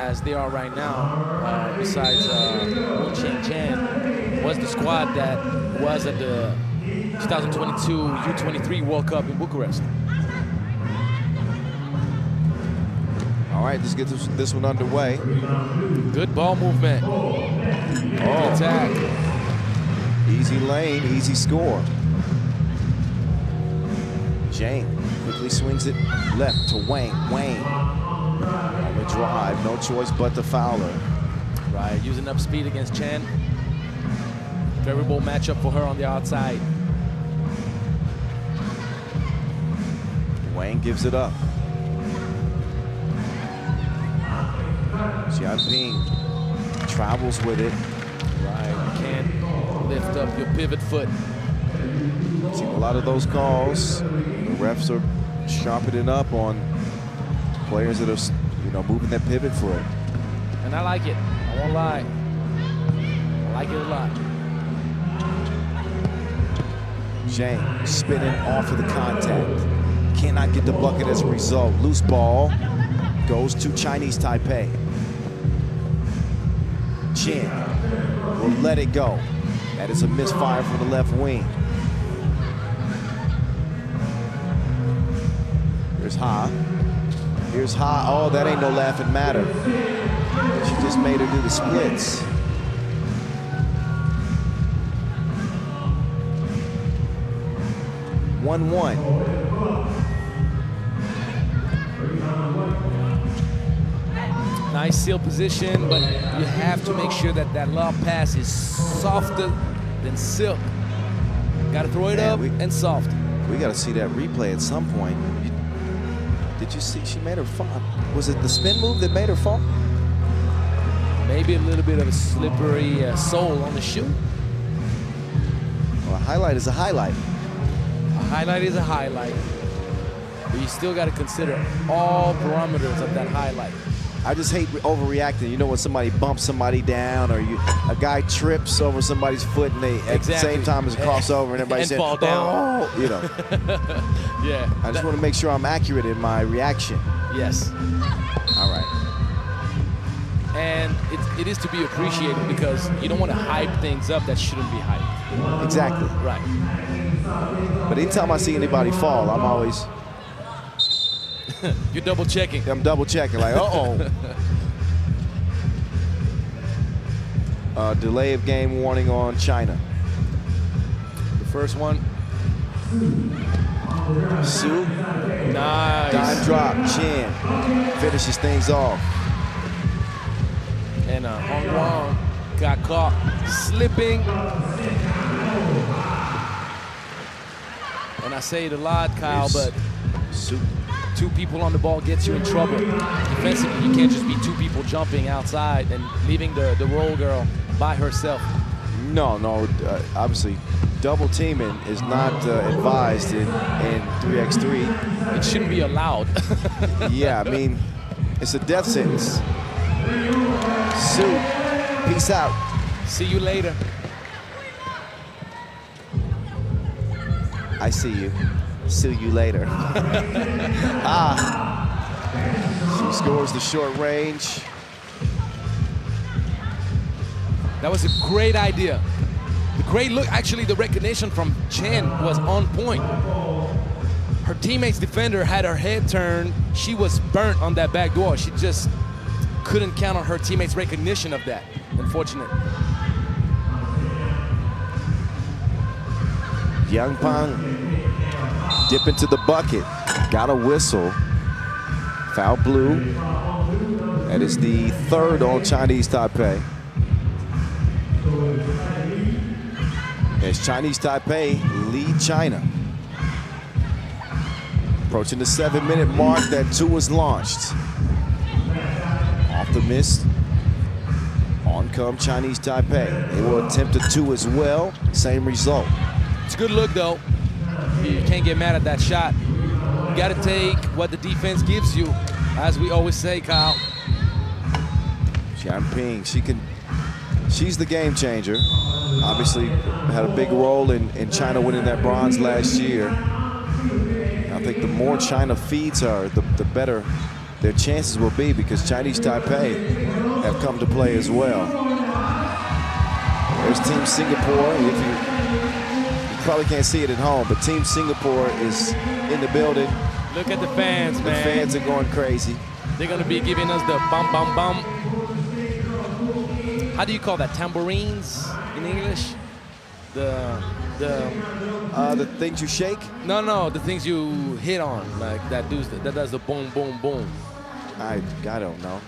as they are right now, besides Chen Chen, was the squad that was at the 2022 U23 World Cup in Bucharest. All right, let's get this one underway. Good ball movement. Good attack. Easy lane, easy score. Jane quickly swings it left to Wang. Wang on the drive, no choice but to foul her. Right, using up speed against Chen. Favorable matchup for her on the outside. Wang gives it up. Jianping travels with it. Right, you can't lift up your pivot foot. Seen a lot of those calls. The refs are sharpening up on players that are, moving their pivot foot. And I like it. I won't lie. I like it a lot. Zhang spinning off of the contact. Cannot get the bucket as a result. Loose ball goes to Chinese Taipei. Chen will let it go. That is a misfire from the left wing. Here's Ha. Here's Ha. Oh, that ain't no laughing matter. She just made her do the splits. One. Nice seal position, but you have to make sure that that lob pass is softer than silk. Got to throw it up and soft. We got to see that replay at some point. Did you see she made her fall? Was it the spin move that made her fall? Maybe a little bit of a slippery sole on the shoe. Well, a highlight is a highlight. A highlight is a highlight. But you still got to consider all parameters of that highlight. I just hate overreacting. When somebody bumps somebody down, or a guy trips over somebody's foot, and they at the same time as a crossover, and everybody says, fall down. "Oh," Yeah. I just want to make sure I'm accurate in my reaction. Yes. All right. And it is to be appreciated because you don't want to hype things up that shouldn't be hyped. Exactly. Right. But anytime I see anybody fall, I'm always... You're double checking. I'm double checking, like, delay of game warning on China. The first one. Su. Nice. Dime drop. Chen finishes things off. And Hong Wong got caught slipping. And I say it a lot, Kyle, but Su. Two people on the ball gets you in trouble. Defensively, you can't just be two people jumping outside and leaving the roll girl by herself. No, obviously, double teaming is not advised in 3x3. It shouldn't be allowed. Yeah, I mean, it's a death sentence. Su, peace out. See you later. I see you. See you later. She scores the short range. That was a great idea. The great look, actually the recognition from Chen was on point. Her teammate's defender had her head turned. She was burnt on that back door. She just couldn't count on her teammate's recognition of that. Unfortunate. Yang Pang dip into the bucket. Got a whistle. Foul blue. That is the third on Chinese Taipei. As Chinese Taipei lead China. Approaching the 7-minute mark, that two was launched. Off the miss. On come Chinese Taipei. They will attempt a two as well. Same result. It's a good look though. You can't get mad at that shot. You got to take what the defense gives you, as we always say, Kyle. Jianping, she's the game changer. Obviously had a big role in China winning that bronze last year. I think the more China feeds her, the better their chances will be, because Chinese Taipei have come to play as well. There's Team Singapore. If you probably can't see it at home, but Team Singapore is in the building. Look at the fans, man. The fans are going crazy. They're going to be giving us the bum, bum, bum. How do you call that? Tambourines in English? The things you shake? No, the things you hit on, like that does the boom, boom, boom. I don't know.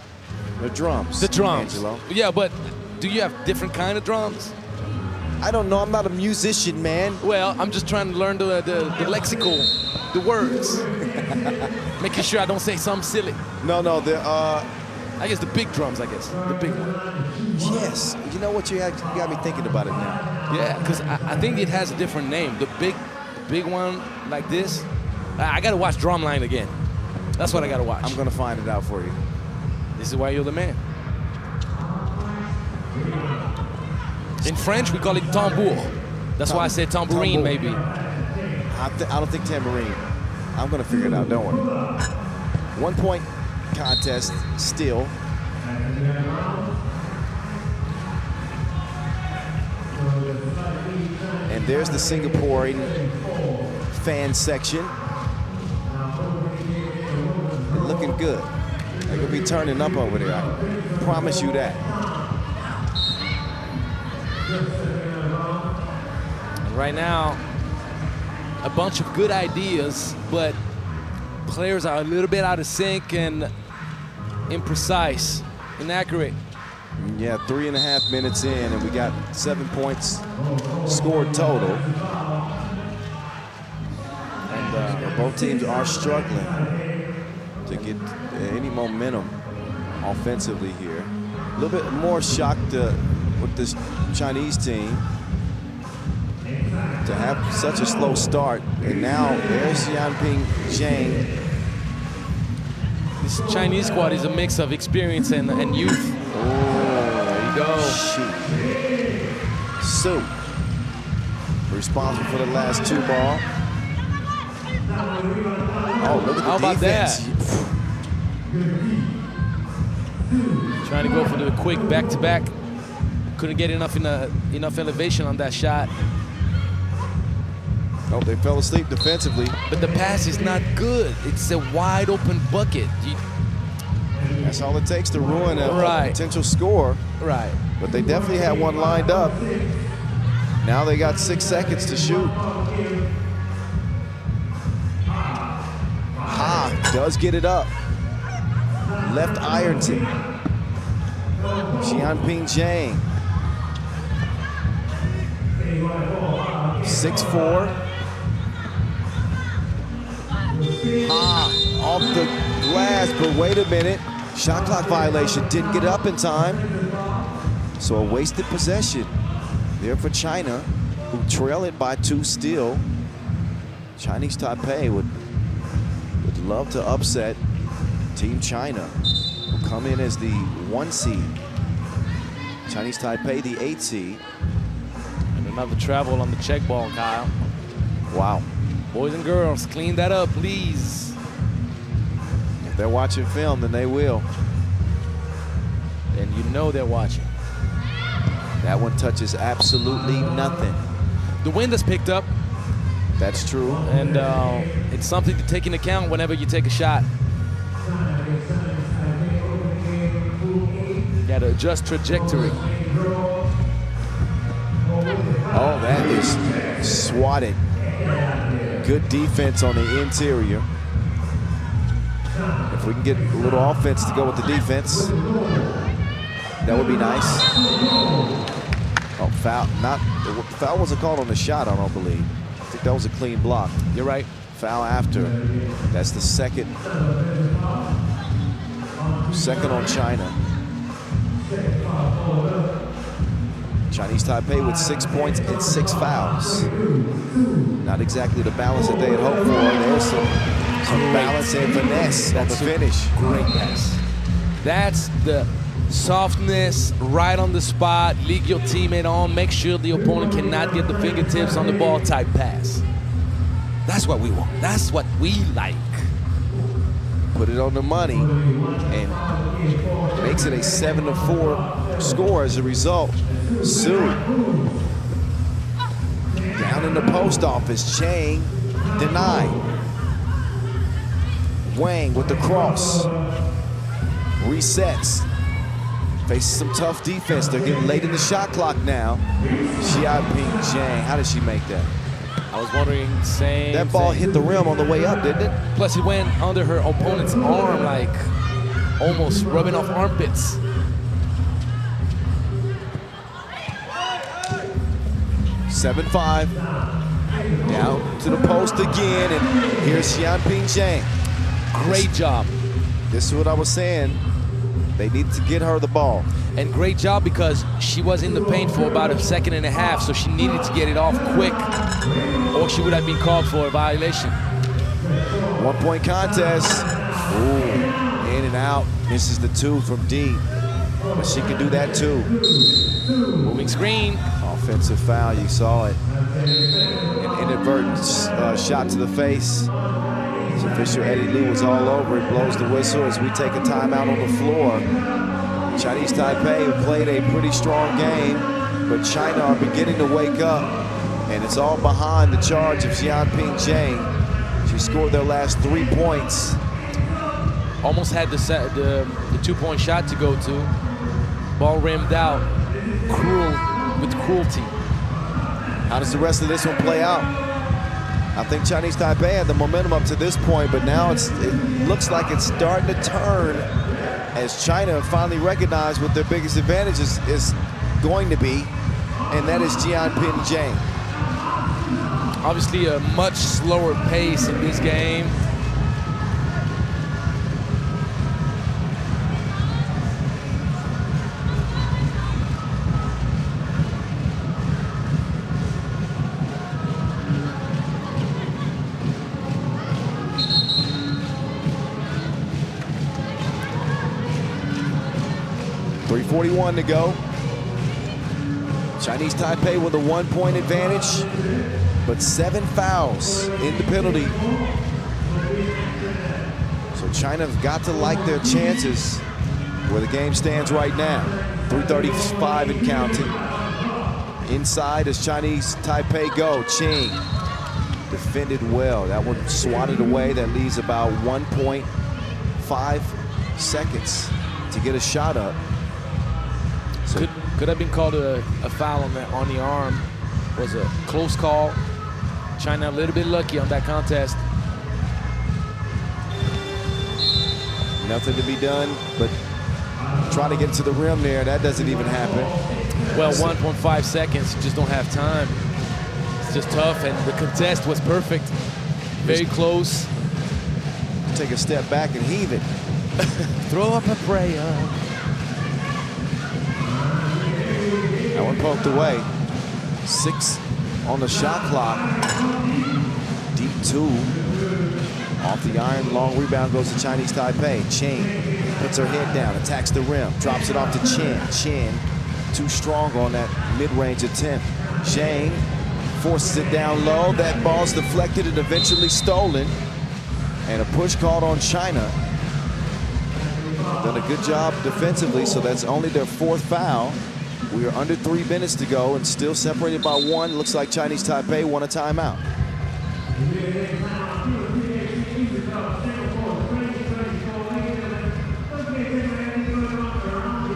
The drums. The drums. Angelo. Yeah, but do you have different kind of drums? I don't know. I'm not a musician, man. Well, I'm just trying to learn the lexical, the words. Making sure I don't say something silly. No, I guess the big drums, the big one. Yes. You know what? You got me thinking about it now. Yeah, because I think it has a different name. The big one like this. I got to watch Drumline again. That's what I got to watch. I'm going to find it out for you. This is why you're the man. In French, we call it tambour. That's why I said tambourine, maybe. I don't think tambourine. I'm going to figure it out. Don't worry. 1 point contest still. And there's the Singaporean fan section. They're looking good. They're going to be turning up over there. I promise you that. Right now, a bunch of good ideas, but players are a little bit out of sync and imprecise, inaccurate. Yeah, 3.5 minutes in, and we got 7 points scored total. And both teams are struggling to get any momentum offensively here. A little bit more shocked with this Chinese team to have such a slow start. And now there's Yanping Zhang. This Chinese squad is a mix of experience and youth. Oh, there you go. Shoot. Su, responsible for the last 2 ball. Oh, look at the defense. Trying to go for the quick back-to-back. Couldn't get enough elevation on that shot. Oh, they fell asleep defensively. But the pass is not good. It's a wide open bucket. That's all it takes to ruin a potential score. Right. But they definitely had one lined up. Now they got 6 seconds to shoot. Ha does get it up. Left Ironton. Yanping Zhang. 6-4. Off the glass, but wait a minute. Shot clock violation, didn't get up in time. So a wasted possession there for China, who trail it by 2 still. Chinese Taipei would love to upset Team China, who come in as the 1 seed. Chinese Taipei, the 8 seed. And another travel on the check ball, Kyle. Wow. Boys and girls, clean that up, please. If they're watching film, then they will. And you know they're watching. That one touches absolutely nothing. The wind has picked up. That's true. And it's something to take into account whenever you take a shot. You gotta adjust trajectory. Oh, that is swatted. Good defense on the interior. If we can get a little offense to go with the defense, that would be nice. Oh, foul. The foul wasn't called on the shot, I don't believe. I think that was a clean block. You're right. Foul after. That's the second on China. Chinese Taipei with 6 points and 6 fouls. Not exactly the balance that they had hoped for. There's some balance and finesse on the finish. Great pass. That's the softness, right on the spot, lead your teammate on, make sure the opponent cannot get the fingertips on the ball type pass. That's what we want. That's what we like. put it on the money and makes it a 7-4 score as a result. Su down in the post office. Chang denied. Wang with the cross. Resets. Faces some tough defense. They're getting late in the shot clock now. Xiaoping Zhang, how did she make that? I was wondering, same That ball thing. hit the rim on the way up, didn't it? Plus, it went under her opponent's arm, like almost rubbing off armpits. Seven-5. Down to the post again, and here's Xiaoping Zhang. Great job. This is what I was saying. They needed to get her the ball. And great job because she was in the paint for about a second and a half, so she needed to get it off quick, or she would have been called for a violation. 1-point contest. Ooh, in and out. Misses the 2 from D. But she can do that too. Moving screen. Offensive foul, you saw it. An inadvertent shot to the face. As official Eddie Liu was all over it, blows the whistle as we take a timeout on the floor. Chinese Taipei have played a pretty strong game, but China are beginning to wake up, and it's all behind the charge of Xiaoping Zhang. She scored their last 3 points. Almost had the 2-point shot to go to. Ball rimmed out. With cruelty. How does the rest of this one play out? I think Chinese Taipei had the momentum up to this point, but now it looks like it's starting to turn as China finally recognized what their biggest advantage is going to be, and that is Xiaoping Zhang. Obviously a much slower pace in this game. .41 to go. Chinese Taipei with a 1-point advantage, but 7 fouls in the penalty. So China's got to like their chances where the game stands right now. 3:35 and counting. Inside as Chinese Taipei go. Ching defended well. That one swatted away. That leaves about 1.5 seconds to get a shot up. So Could have been called a foul on the arm. Was a close call. China a little bit lucky on that contest. Nothing to be done, but try to get to the rim there. That doesn't even happen. Well, 1.5 seconds, you just don't have time. It's just tough, and the contest was perfect. Very close. Take a step back and heave it. Throw up a prayer. That one poked away. 6 on the shot clock. Deep 2. Off the iron, long rebound goes to Chinese Taipei. Chen puts her head down, attacks the rim, drops it off to Chen. Chen, too strong on that mid-range attempt. Zhang forces it down low. That ball's deflected and eventually stolen. And a push called on China. Done a good job defensively, so that's only their 4th foul. We are under 3 minutes to go and still separated by 1. Looks like Chinese Taipei won a timeout.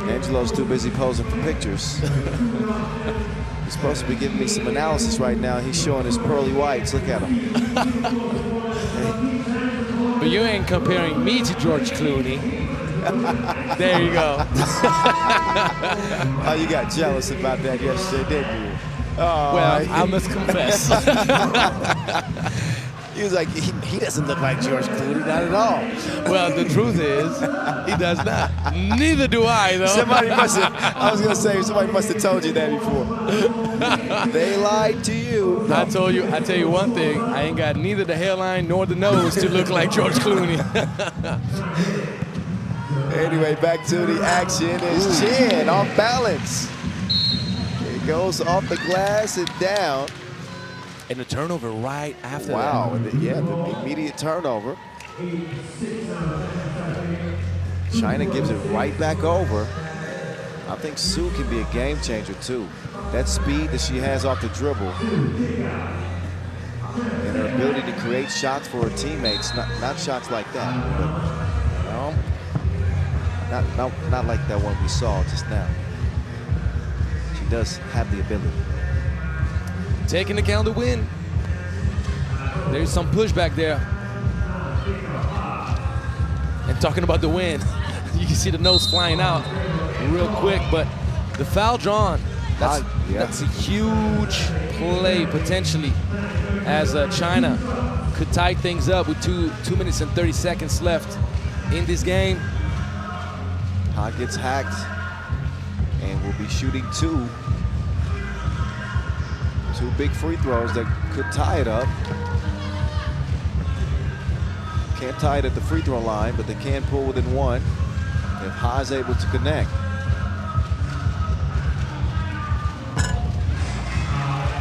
Angelo's too busy posing for pictures. He's supposed to be giving me some analysis right now. He's showing his pearly whites. Look at him. But you ain't comparing me to George Clooney. There you go. Oh, you got jealous about that yesterday, didn't you? Oh, well, I must confess. He was like, he doesn't look like George Clooney, not at all. Well, the truth is, he does not. Neither do I, though. Somebody must have, I was going to say, somebody must have told you that before. They lied to you. No. I tell you one thing, I ain't got neither the hairline nor the nose to look like George Clooney. Anyway, back to the action is Chen off balance. It goes off the glass and down. And the turnover right after Wow, that. yeah, the immediate turnover. China gives it right back over. I think Su can be a game changer too. That speed that she has off the dribble and her ability to create shots for her teammates, not shots like that, but not like that one we saw just now. She does have the ability. Taking account the win. There's some pushback there. And talking about the win, you can see the nose flying out real quick, but the foul drawn, that's a huge play potentially, as China could tie things up with 2 minutes and 30 seconds left in this game. Ha gets hacked and will be shooting two big free throws that could tie it up. Can't tie it at the free throw line, but they can pull within one if Ha is able to connect.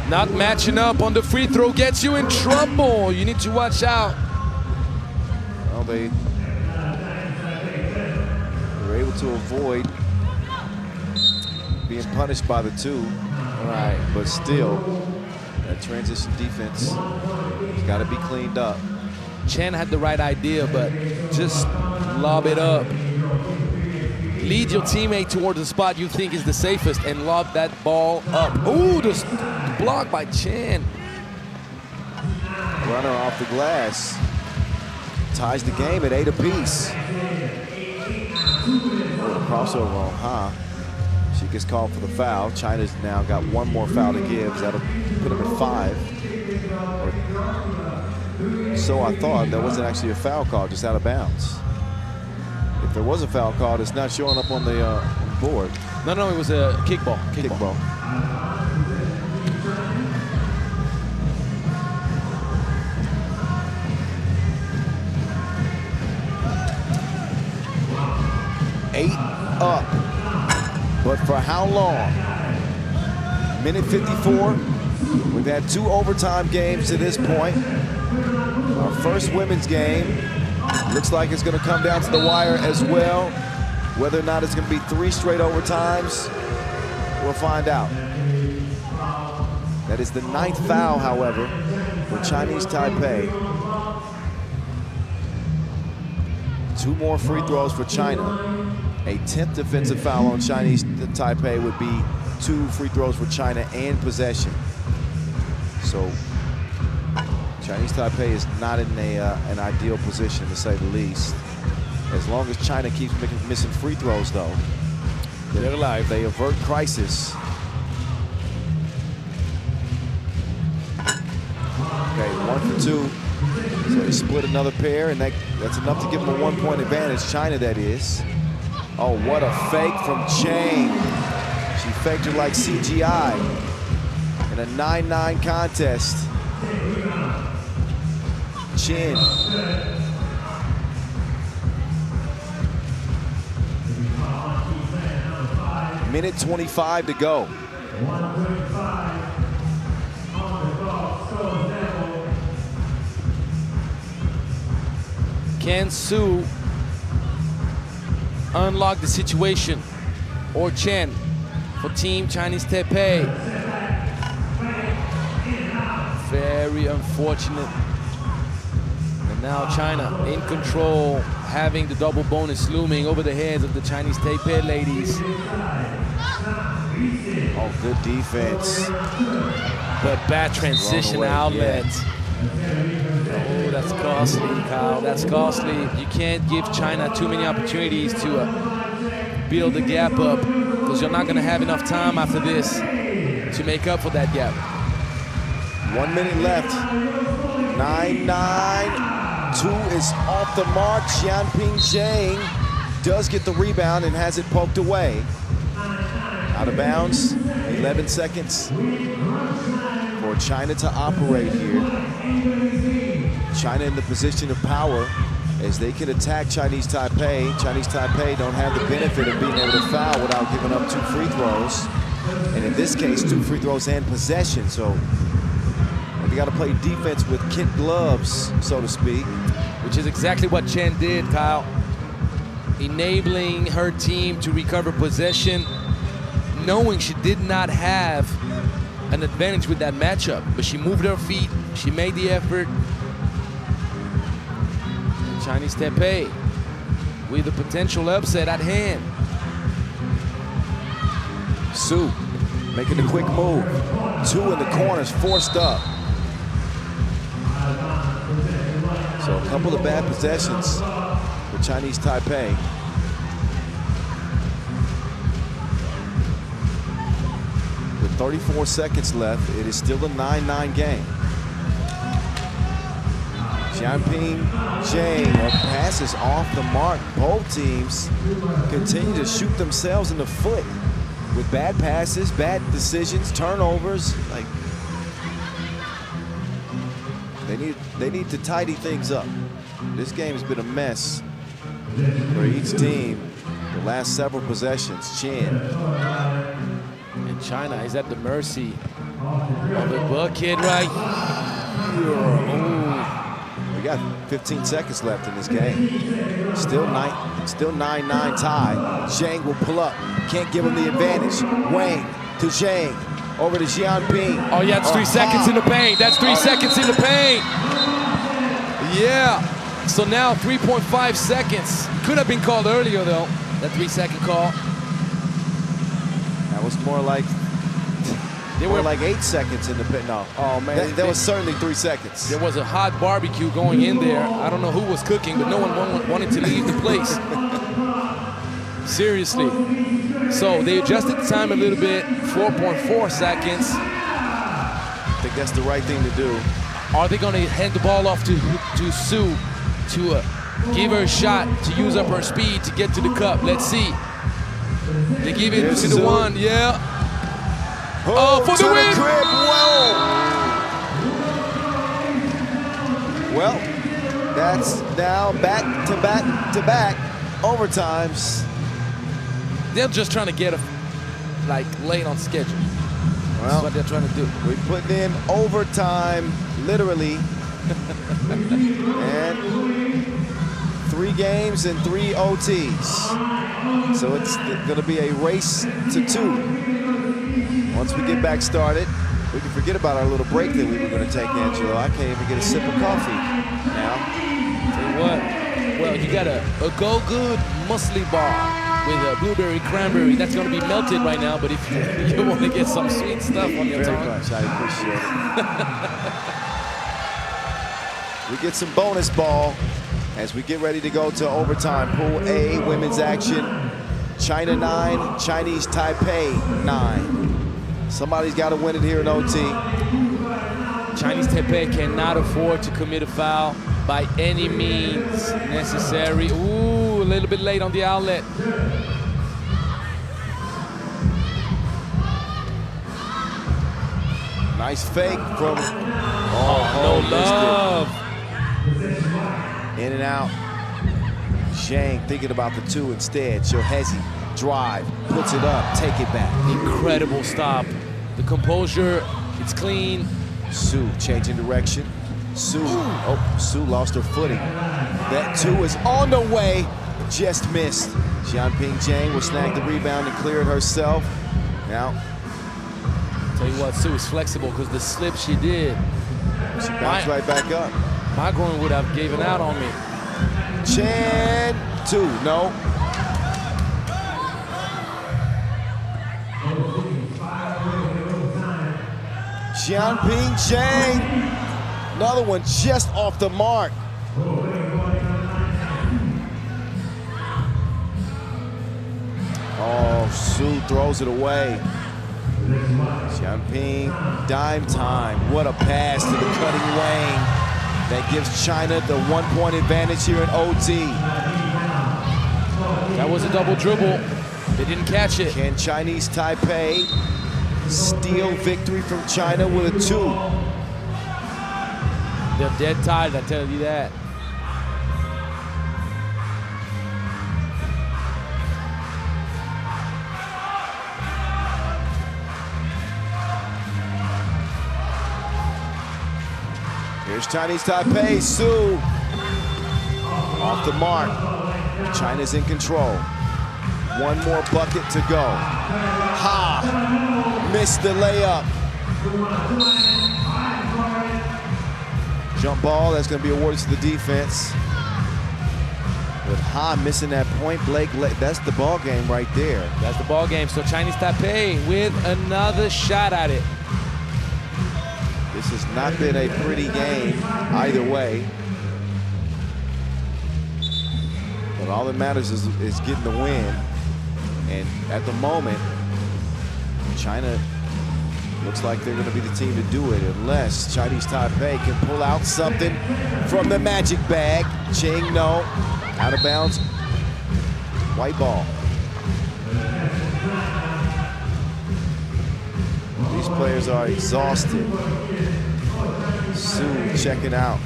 Not matching up on the free throw gets you in trouble. You need to watch out. Well, they were able to avoid being punished by the two. Right. But still, that transition defense has got to be cleaned up. Chen had the right idea, but just lob it up. Lead your teammate towards the spot you think is the safest and lob that ball up. Ooh, the block by Chen. Runner off the glass. Ties the game at 8 apiece. Oh, crossover on Ha. She gets called for the foul. China's now got one more foul to give. That'll put them at 5. So I thought that wasn't actually a foul call, just out of bounds. If there was a foul call, it's not showing up on the board. No, it was a kickball. Kickball. Eight up. But for how long? Minute 54. We've had 2 overtime games to this point. Our first women's game looks like it's going to come down to the wire as well. Whether or not it's going to be 3 straight overtimes, we'll find out. That is the 9th foul, however, for Chinese Taipei. 2 more free throws for China. A 10th defensive foul on Chinese Taipei would be 2 free throws for China and possession. So Chinese Taipei is not in an ideal position, to say the least. As long as China keeps missing free throws, though, they're alive. They avert crisis. Okay, 1 for 2. So they split another pair, and that's enough to give them a 1-point advantage. China, that is. Oh, what a fake from Chang. She faked her like CGI in a 9-9 contest. Chin. Minute 25 to go. Can Su unlock the situation, or Chen for Team Chinese Taipei? Very unfortunate. And now China in control, having the double bonus looming over the heads of the Chinese Taipei ladies. Oh, good defense. But bad transition outlet. Oh, that's costly, Kyle. That's costly. You can't give China too many opportunities to build the gap up, because you're not going to have enough time after this to make up for that gap. 1 minute left. 9-9. 2 is off the mark. Xianping Zhang does get the rebound and has it poked away. Out of bounds. 11 seconds for China to operate here. China in the position of power as they can attack Chinese Taipei. Chinese Taipei don't have the benefit of being able to foul without giving up 2 free throws. And in this case, 2 free throws and possession. So they got to play defense with kid gloves, so to speak. which is exactly what Chen did, Kyle. Enabling her team to recover possession, knowing she did not have an advantage with that matchup, but she moved her feet, she made the effort. Chinese Taipei with a potential upset at hand. Su making a quick move. 2 in the corners, forced up. So a couple of bad possessions for Chinese Taipei. With 34 seconds left, it is still a 9-9 game. Jianping Zhang passes off the mark. Both teams continue to shoot themselves in the foot with bad passes, bad decisions, turnovers. Like they need to tidy things up. This game has been a mess for each team the last several possessions. Chen. And China is at the mercy of the bucket right here. We got 15 seconds left in this game. Still 9-9 tie. Zhang will pull up. Can't give him the advantage. Wang to Zhang. Over to Jianping. Oh yeah, it's 3 seconds in the paint. That's 3 seconds in the paint. Yeah. So now 3.5 seconds. Could have been called earlier though. That 3-second call. That was more like they were like 8 seconds in the pit. No. Oh man. That was certainly 3 seconds. There was a hot barbecue going in there. I don't know who was cooking, but no one wanted to leave the place. Seriously. So they adjusted the time a little bit, 4.4 seconds. I think that's the right thing to do. Are they going to hand the ball off to Su to give her a shot to use up her speed to get to the cup? Let's see. They give it to the one, yeah. Oh, for the win! Well, that's now back-to-back overtimes. They're just trying to get her like late on schedule. Well, that's what they're trying to do. We're putting in overtime, literally. And 3 games and 3 OTs. So it's going to be a race to 2. Once we get back started, we can forget about our little break that we were going to take, Angelo. I can't even get a sip of coffee now. Tell you what, well, you got a Go Good muesli bar with a blueberry cranberry. That's going to be melted right now, but if you want to get some sweet stuff on your tongue. Very much, I appreciate it. We get some bonus ball as we get ready to go to overtime. Pool A, women's action. China 9, Chinese Taipei 9. Somebody's got to win it here in OT. Chinese Taipei cannot afford to commit a foul by any means necessary. Ooh, a little bit late on the outlet. Nice fake from, no love. In and out. Zhang thinking about the 2 instead. Shohezi, drive, puts it up, take it back. Incredible stop. The composure, it's clean. Su changing direction. Su lost her footing. That 2 is on the way, just missed. Jianping Zhang will snag the rebound and clear it herself. Now, tell you what, Su is flexible because the slip she did. She bounced right back up. My groin would have given out on me. Chen, 2, no. Jianping Zhang, another one just off the mark. Oh, Su throws it away. Jianping, dime time. What a pass to the cutting Wang. That gives China the 1-point advantage here in OT. That was a double dribble. They didn't catch it. Can Chinese Taipei steal victory from China with a 2? They're dead tied, I tell you that. Here's Chinese Taipei, Su. Off the mark. China's in control. One more bucket to go. Ha! Missed the layup. Jump ball, that's going to be awarded to the defense. With Ha missing that point blank, that's the ball game right there. That's the ball game. So Chinese Taipei with another shot at it. This has not been a pretty game either way. But all that matters is getting the win. And at the moment, China looks like they're going to be the team to do it unless Chinese Taipei can pull out something from the magic bag. Ching, no. Out of bounds. White ball. These players are exhausted. Su checking out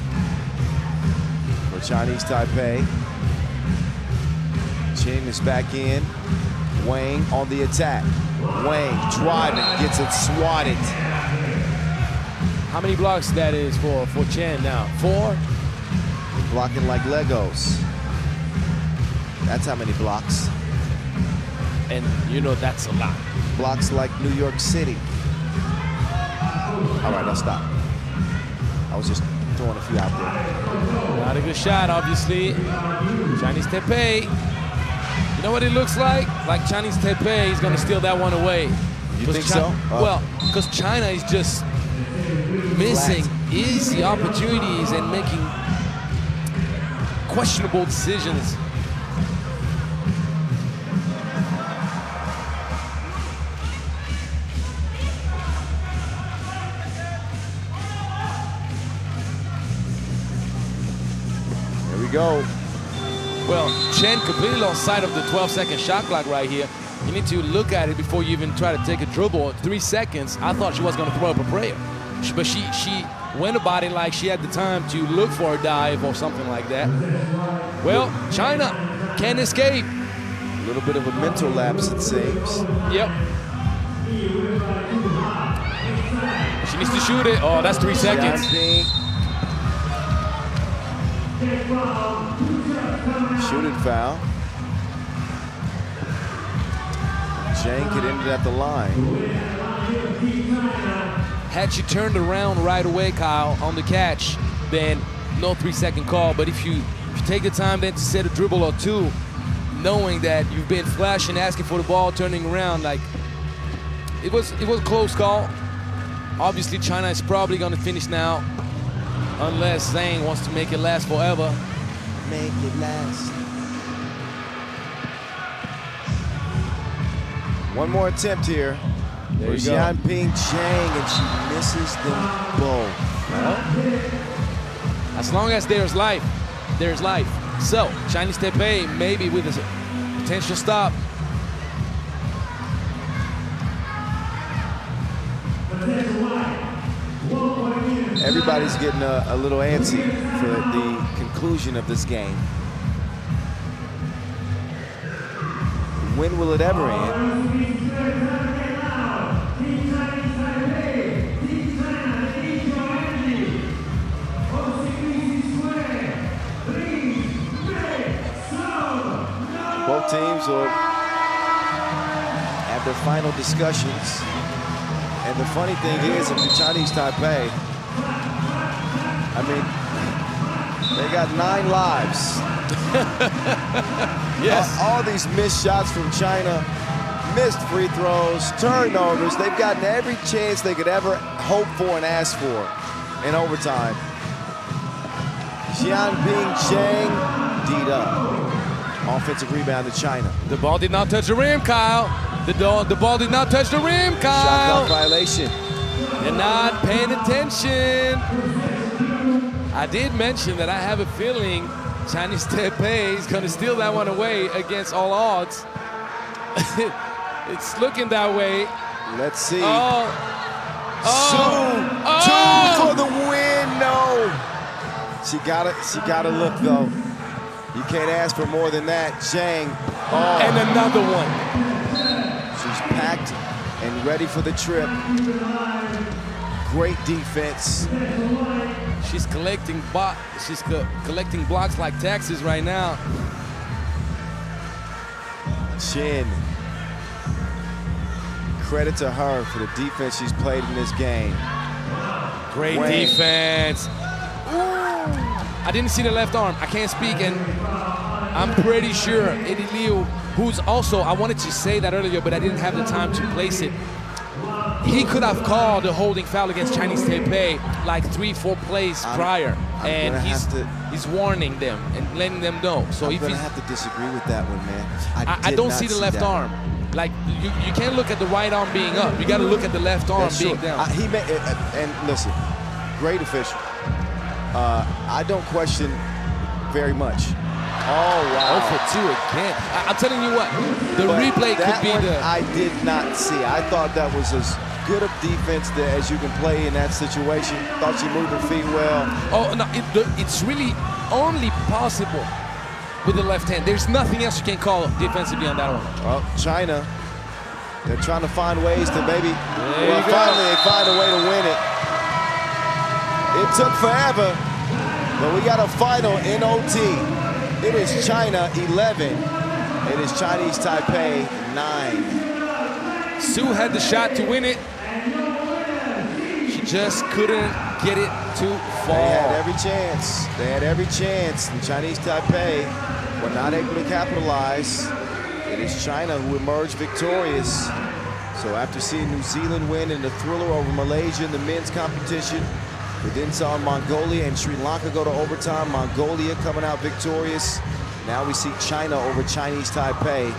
for Chinese Taipei. Ching is back in. Wang on the attack. Wang driving, gets it swatted. How many blocks that is for Chen now? 4? Blocking like Legos. That's how many blocks. And you know that's a lot. Blocks like New York City. All right, I'll stop. I was just throwing a few out there. Not a good shot, obviously. Chinese Taipei. You know what it looks like? Like Chinese Taipei is going to steal that one away. You think so? Well, because China is just missing easy opportunities and making questionable decisions. There we go. Well, Chen completely lost sight of the 12-second shot clock right here. You need to look at it before you even try to take a dribble. 3 seconds, I thought she was going to throw up a prayer. But she went about it like she had the time to look for a dive or something like that. Well, China can't escape. A little bit of a mental lapse, it seems. Yep. She needs to shoot it. Oh, that's 3 seconds. Shooting foul. Zhang could end it at the line. Had she turned around right away, Kyle, on the catch, then no 3-second call. But if you take the time then to set a dribble or two, knowing that you've been flashing, asking for the ball, turning around, like it was a close call. Obviously, China is probably going to finish now, unless Zhang wants to make it last forever. Make it last. One more attempt here. There you go. Jianping Chang, and she misses them both. Well, as long as there's life, there's life. So, Chinese Taipei maybe with a potential stop. Everybody's getting a little antsy for the conclusion of this game. When will it ever end? Both teams will have their final discussions. And the funny thing is, if the Chinese Taipei, I mean, they got 9 lives. Yes. All these missed shots from China, missed free throws, turnovers. They've gotten every chance they could ever hope for and ask for in overtime. Jianping Chang, D'd up. Offensive rebound to China. The ball did not touch the rim, Kyle. The ball did not touch the rim, Shot Kyle. clock violation. They're not paying attention. I did mention that I have a feeling Chinese Taipei is going to steal that one away against all odds. It's looking that way. Let's see. Two for the win. No. She gotta look though. You can't ask for more than that. Zhang. And another one. She's packed and ready for the trip. great defense. She's collecting collecting blocks like taxes right now. Chen. Credit to her for the defense she's played in this game. Great defense. I didn't see the left arm. I can't speak, and I'm pretty sure Eddie Liu, who's also, I wanted to say that earlier, but I didn't have the time to place it. He could have called a holding foul against Chinese Taipei like 3-4 plays prior, and he's warning them and letting them know. So I'm if gonna have to disagree with that one, man. I don't see the left arm. Like you can't look at the right arm being up. You got to look at the left arm being down. He made and listen, great official. I don't question very much. Oh wow! 0 for 2 again. I'm telling you what, the replay could be the. I did not see. I thought that was as good of defense there as you can play in that situation. Thought she moved her feet well. Oh no, it's really only possible with the left hand. There's nothing else you can call defensively on that one. Well, China, they're trying to find ways to maybe. Well, finally they find a way to win it. It took forever, but we got a final in OT. It is China 11. It is Chinese Taipei 9. Sue had the shot to win it. She just couldn't get it to fall. They had every chance. They had every chance. And Chinese Taipei were not able to capitalize. It is China who emerged victorious. So after seeing New Zealand win in the thriller over Malaysia in the men's competition, we then saw Mongolia and Sri Lanka go to overtime. Mongolia coming out victorious. Now we see China over Chinese Taipei.